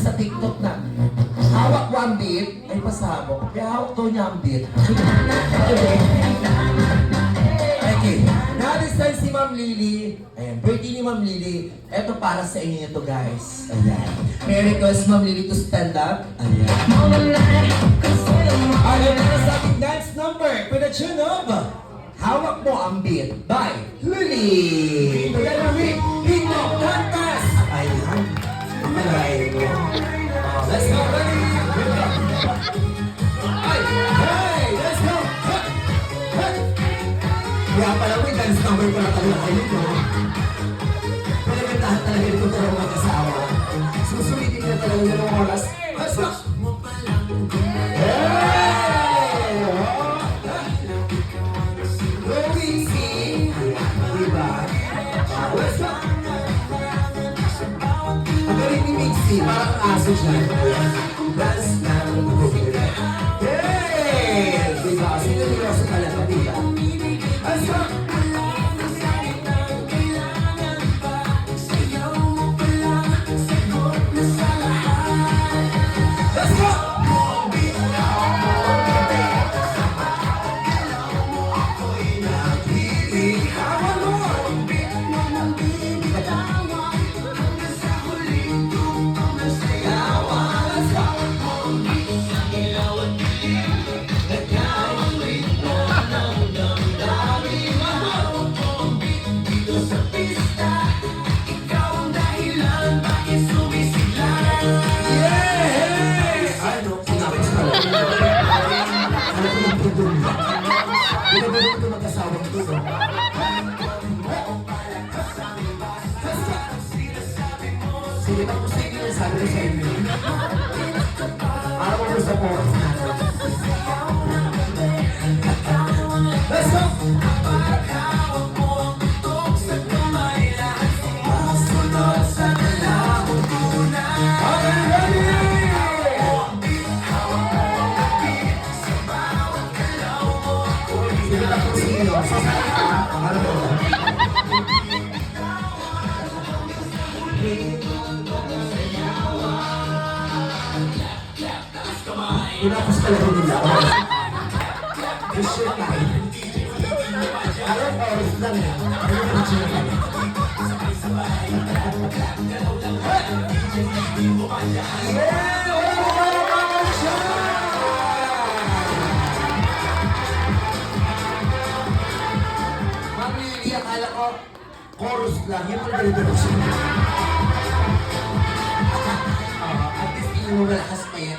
sa TikTok na hawak mo ang beat, ay pasabok. Kaya hawak to niya ang beat. Okay. Now this time si Ma'am Lily. Ayan, birthday ni Ma'am Lily. Ito para sa inyo ito, guys. Ayan. May request Ma'am Lily to stand up. Ayan. Ayan na sa ating dance number for the tune of Hawak Mo Ang Beat by Lily. Together with Pino Cantas. Ayan. Malayo mo. Let's go, Lily. Hey, let's go. Kaya pala may dance number ko na talaga kayo, no? Palagandahan talaga ito talaga mag-asawa. Susulitin na talaga yung oras. Let's go! Hey! Go, Mixie! Diba? Let's go! Ang galing ni Mixie, parang aso siya. Dance na. Hey! Diba? Sino yung aso talaga, diba? Let's go! Let's go! Pinabalik ko mag-asawang ko, no? Sige, tapos sa inyo yung sabi ko sa inyo. Araw mo sa oras natin. Let's go! Tinapos talaga nila. Gusto tayo. Alam ko, oras lang yan. Ano ang sinabi? Ma'am Lily, akala ko chorus lang. Yan ang ganito ko siya. At least hindi mo malakas